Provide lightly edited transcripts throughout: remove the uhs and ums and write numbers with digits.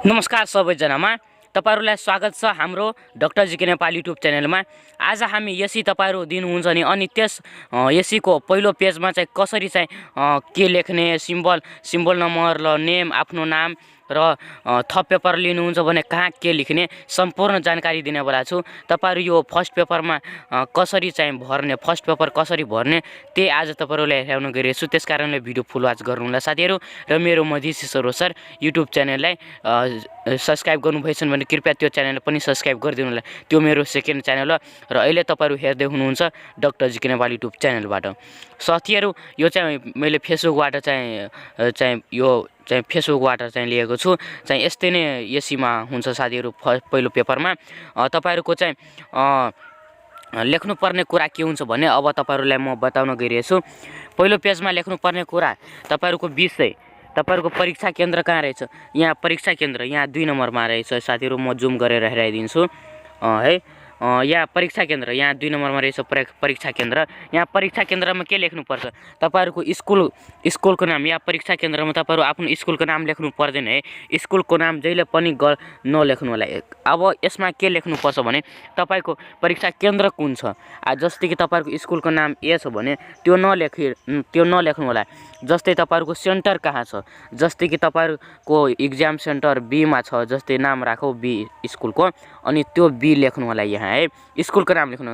नमस्कार सबैजनामा तपाईहरुलाई स्वागत छ हाम्रो डाक्टर जीके नेपाल युट्युब च्यानलमा। आज हामी यसै तपाईहरु दिनुहुन्छ नि अनि त्यस यसैको पहिलो पेजमा चाहिँ कसरी चाहिँ के लेख्ने सिम्बल नम्बर र नेम आफ्नो नाम र थप पेपर लिनुहुन्छ भने कहाँ के लेख्ने सम्पूर्ण जानकारी दिने वाला छु। तपाईहरु यो फर्स्ट पेपरमा कसरी चाहिँ भर्ने फर्स्ट पेपर कसरी भर्ने त्यही आज तपाईहरुलाई हेराउन गइरहेको छु। त्यसकारणले भिडियो फुल वाच गर्नुहोला साथीहरु र मेरो मधेसी सरोसर युट्युब च्यानललाई सब्स्क्राइब गर्नुभएछ भने कृपया त्यो च्यानल पनि सब्स्क्राइब गरिदिनु होला। त्यो मेरो सेकेन्ड च्यानल हो र अहिले तपाईहरु हेर्दै हुनुहुन्छ डाक्टर जीके नेपाल युट्युब च्यानलबाट। साथीहरु यो चाहिँ मैले फेसबुकबाट चाहिँ यो चाहिँ फेसबुकबाट चाहिँ लिएको छु। चाहिँ यस्तै नै यसैमा हुन्छ साथीहरु पहिलो पेपरमा तपाईहरुको चाहिँ लेख्नुपर्ने कुरा के हुन्छ भने अब तपाईहरुलाई म बताउन गइरहेको छु। पहिलो पेजमा लेख्नुपर्ने कुरा तपाईहरुको विषय, तपाईहरुको परीक्षा केन्द्र कहाँ रहेछ, यहाँ परीक्षा केन्द्र यहाँ 2 नम्बरमा रहेछ साथीहरु। म जुम गरेर हेराइदिन्छु है। यहाँ परीक्षा केन्द्र यहाँ 2 नम्बरमा रहेछ परीक्षा केन्द्र। यहाँ परीक्षा केन्द्रमा के लेख्नु पर्छ तपाईहरुको स्कुलको नाम। यहाँ परीक्षा केन्द्रमा तपाईहरु आफ्नो स्कुलको नाम लेख्नु पर्दैन है। स्कुलको नाम जहिले पनि नलेख्नु होला। अब यसमा के लेख्नु पर्छ भने तपाईको परीक्षा केन्द्र कुन छ। जस्तै कि तपाईहरुको स्कुलको नाम ए छ भने त्यो नलेख्नु होला। जस्तै तपाईहरुको सेन्टर कहाँ छ, जस्तै कि तपाईहरुको एक्जाम सेन्टर बी मा छ, जस्तै नाम राखौ बी स्कुलको अनि त्यो बी लेख्नु होला यहाँ है। स्कुलको नाम लेख्नु,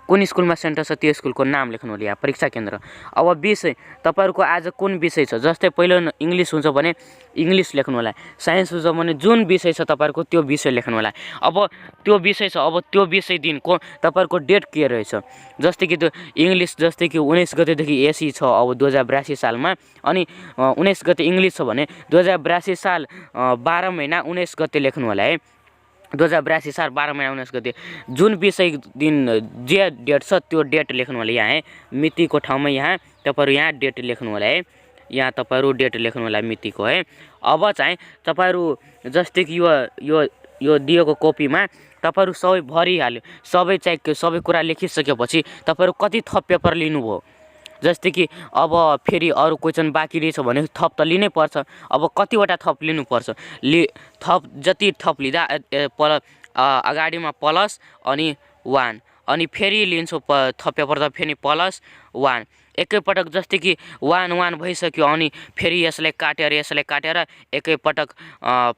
कुन स्कुलमा सेन्टर छ त्यो स्कुलको नाम लेख्नु होला यहाँ परीक्षा केन्द्र। अब विषय तपाईहरुको आज कुन विषय छ, जस्तै पहिलो इंग्लिश हुन्छ भने इंग्लिश लेख्नु होला। साइन्स हुन्छ भने जुन विषय छ तपाईहरुको त्यो विषय लेख्नु होला। अब त्यो विषय छ, अब त्यो विषय दिनको तपाईहरुको डेट के रहेछ, जस्तै कि त्यो इंग्लिश जस्तै कि 19 गतेदेखि एसी छ अब 2082 सालमा अनि 19 गते इंग्लिश छ भने 2082 साल 12 महिना 19 गते लेख्नु होला है। 2082 साल 12 महिना 19 गते जुन विषय दिन जे डेट छ त्यो डेट लेख्नु होला यहाँ है। मितिको ठाउँमा यहाँ तपाईहरु यहाँ डेट लेख्नु होला है। यहाँ तपाईहरु डेट लेख्नु होला मितिको है। अब चाहिँ तपाईहरु जस्तै कि यो दिएको कपीमा तपाईहरु सबै भरिहाल्यो। सबै कुरा लेखिसकेपछि तपाईहरु कति थप पेपर लिनुभयो, जस्तै कि अब फेरि अरु क्वेशन बाँकी रहेछ भने थप त लिनै पर्छ। अब कतिवटा थप लिनु पर्छ, थप जति थप लिदा अगाडिमा प्लस अनि 1 अनि फेरि लिन्छु थप पेपर त फेरि प्लस 1 एकैपटक। जस्तै कि 1 भइसक्यो अनि फेरि यसलाई काटेर एकैपटक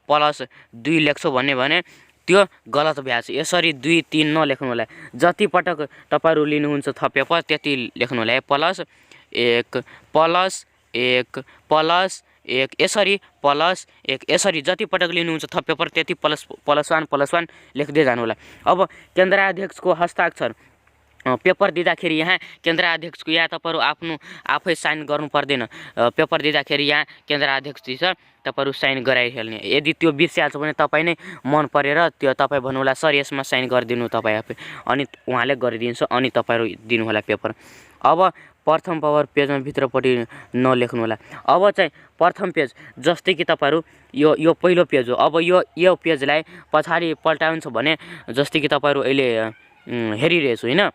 प्लस 2 लेख्छु भने त्यो गलत भ्याछ। यसरी 2 3 नलेख्नु होला। जति पटक तपाईहरु लिनुहुन्छ थप पेपर त्यति लेख्नु होला। प्लस 1 प्लस 1 प्लस 1 यसरी प्लस 1 यसरी जति पटक लिनुहुन्छ थप पेपर त्यति प्लस 1 लेख्दै जानु होला। अब केन्द्राध्यक्षको हस्ताक्षर पेपर दिँदाखेरि यहाँ केन्द्राध्यक्षको यहाँ तपाईहरु आफै साइन गर्नु पर्दैन। पेपर दिँदाखेरि यहाँ केन्द्राध्यक्ष दिन्छ तपाईहरु साइन गराइहाल्ने। यदि त्यो बिर्सिहाल्छ भने तपाई नै मन परेर त्यो तपाई भन्नु होला सर यसमा साइन गरिदिनु तपाई आफै, अनि उहाँले गरिदिन्छ अनि तपाईहरु दिनु होला पेपर। अब प्रथम पेपर पेजमा भित्रपट्टि नलेख्नु होला। अब चाहिँ प्रथम पेज जस्तै कि तपाईहरु यो पहिलो पेज हो। अब यो पेजलाई पछाडी पल्टाउनु छ भने जस्तै कि तपाईहरु अहिले हेरिरहेछु हैन,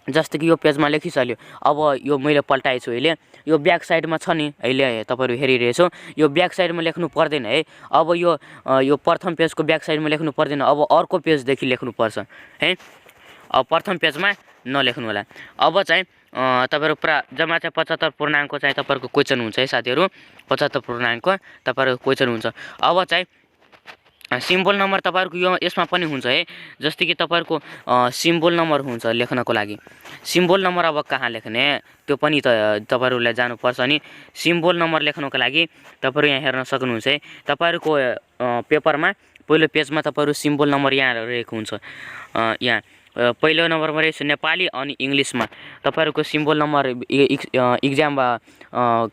जस्तै कि यो पेजमा लेखिसल्यो। अब यो मैले पल्टाएछु अहिले, यो ब्याक साइडमा छ नि अहिले तपाईहरु हेरिरहेछौ, यो ब्याक साइडमा लेख्नु पर्दैन है। अब यो प्रथम पेजको ब्याक साइडमा लेख्नु पर्दैन। अब अर्को पेजदेखि लेख्नु पर्छ है। अब प्रथम पेजमा नलेख्नु होला। अब चाहिँ तपाईहरु जम्मा चाहिँ 75 पूर्णाङ्क चाहिँ तपाईहरुको क्वेशन हुन्छ है साथीहरु। 75 पूर्णाङ्क तपाईहरुको क्वेशन हुन्छ। अब चाहिँ सिम्बल नम्बर तपाईहरुको यसमा पनि हुन्छ है। जस्तै कि तपाईहरुको सिम्बल नम्बर हुन्छ लेख्नको लागि। सिम्बल नम्बर अब कहाँ लेख्ने त्यो पनि त तपाईहरुलाई जानुपर्छ नि। सिम्बल नम्बर लेख्नको लागि तपाईहरु यहाँ हेर्न सक्नुहुन्छ है। तपाईहरुको पेपरमा पहिलो पेजमा तपाईहरु सिम्बल नम्बर यहाँ रहेको हुन्छ। यहाँ पहिलो नम्बरमा रहेछ नेपाली अनि इंग्लिशमा तपाईहरुको सिम्बल नम्बर एक्जाममा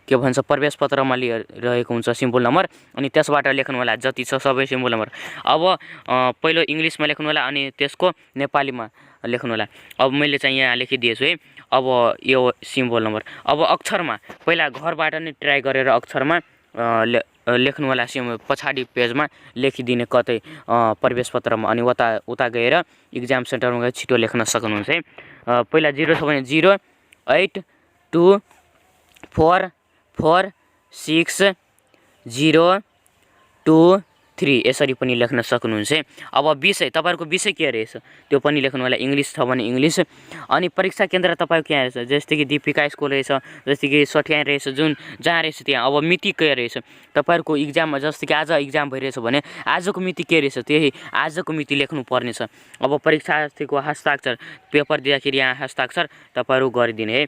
के भन्छ प्रवेश पत्रमा रहेको हुन्छ सिम्बल नम्बर अनि त्यसबाट लेख्नु होला जति छ सबै सिम्बल नम्बर। अब पहिलो इंग्लिशमा लेख्नु होला अनि त्यसको नेपालीमा लेख्नु होला। अब मैले चाहिँ यहाँ लेखिदिएछु है। अब यो सिम्बल नम्बर अब अक्षरमा पहिला घरबाट नै ट्राई गरेर अक्षरमा लेख्नु होला। पछाडी पेजमा लेखिदिने कतै प्रवेश पत्रमा अनि उता गएर एक्जाम सेन्टरमा गएर छिटो लेख्न सक्नुहुन्छ है। पहिला 0 छ भने 0 8 2 4 4 6 0 2 3 यसरी पनि लेख्न सक्नुहुन्छ। अब विषय तपाईहरुको विषय के रहेछ त्यो पनि लेख्नु होला। इंग्लिश छ भने इंग्लिश। अनि परीक्षा केन्द्र तपाईको के रहेछ जस्तै कि दीपिका स्कुल रहेछ, जस्तै कि सठ्याइ रहेछ, जुन जहाँ रहेछ त्यहाँ। अब मिति के रहेछ तपाईहरुको एक्जाम जस्तै कि आज एक्जाम भइरहेछ भने आजको मिति के रहेछ त्यही आजको मिति लेख्नु पर्ने छ। अब परीक्षार्थीको हस्ताक्षर पेपर दिँदाखेरि यहाँ हस्ताक्षर तपाईहरु गरिदिने है।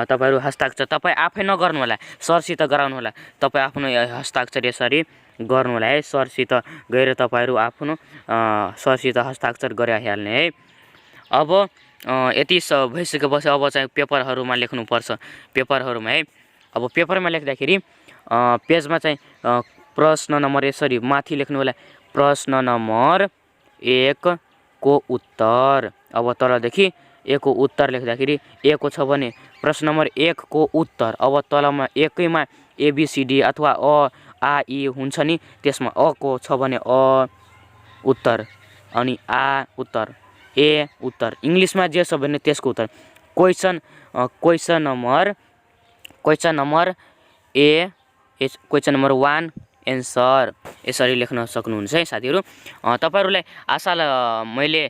तपाईहरु हस्ताक्षर तपाई आफै नगर्नु होला, सरसित गराउनु होला। तपाई आफ्नो हस्ताक्षर यसरी गर्नु होला है। सरसित गएर तपाईहरु आफ्नो सरसित हस्ताक्षर गराइहाल्ने है। अब यति भइसकेपछि अब चाहिँ पेपरहरुमा लेख्नु पर्छ। पेपरहरुमा है। अब पेपरमा लेख्दाखेरि पेजमा चाहिँ प्रश्न नम्बर यसरी माथि लेख्नु होला। प्रश्न नम्बर 1 को उत्तर। अब तलदेखि 1 को उत्तर लेख्दाखेरि 1 को छ भने प्रश्न नम्बर 1 को उत्तर। अब तलमा एकैमा ABCD अथवा अ आ इ हुन्छ नि, त्यसमा अ को छ भने अ उत्तर, अनि आ उत्तर, ए उत्तर। इंग्लिशमा जे छ भने त्यसको उत्तर। क्वेशन नम्बर ए क्वेशन नम्बर 1 एन्सर यसरी लेख्न सक्नुहुन्छ है साथीहरु। तपाईहरुलाई मैले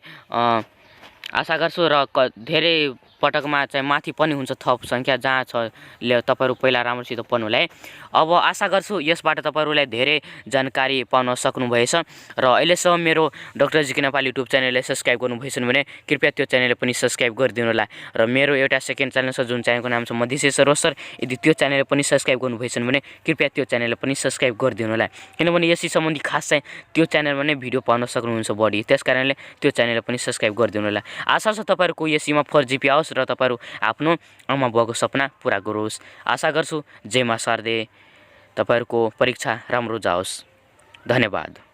आशा गर्छु र धेरै पटकमा चाहिँ माथि पनि हुन्छ थप संख्या जहाँ छ तपाईहरु पहिला राम्रोसित पढ्नु होला है। अब आशा गर्छु यसबाट तपाईहरुलाई धेरै जानकारी पाउन सक्नुभएछ र अहिलेसम्म मेरो डाक्टर जीके नेपाली युट्युब च्यानललाई सब्स्क्राइब गर्नुभएछ भने कृपया त्यो च्यानललाई पनि सब्स्क्राइब गरिदिनु होला। र मेरो एउटा सेकेन्ड च्यानल छ जुन च्यानलको नाम छ मधेसी सरोवर। यदि त्यो च्यानललाई पनि सब्स्क्राइब गर्नुभएछ भने कृपया त्यो च्यानललाई पनि सब्स्क्राइब गरिदिनु होला। किनभने यसै सम्बन्धी खास चाहिँ त्यो च्यानलमा नै भिडियो पाउन सक्नुहुन्छ बढी। त्यसकारणले त्यो च्यानललाई पनि सब्स्क्राइब गरिदिनु होला। आशा छ तपाईहरुको यसैमा 4GB आओस् र तपाईहरु आफ्नो आमा बुवाको सपना पूरा गरोस्। आशा गर्छु। जय मा शारदे। तपाईहरुको परीक्षा राम्रो जाओस्। धन्यवाद।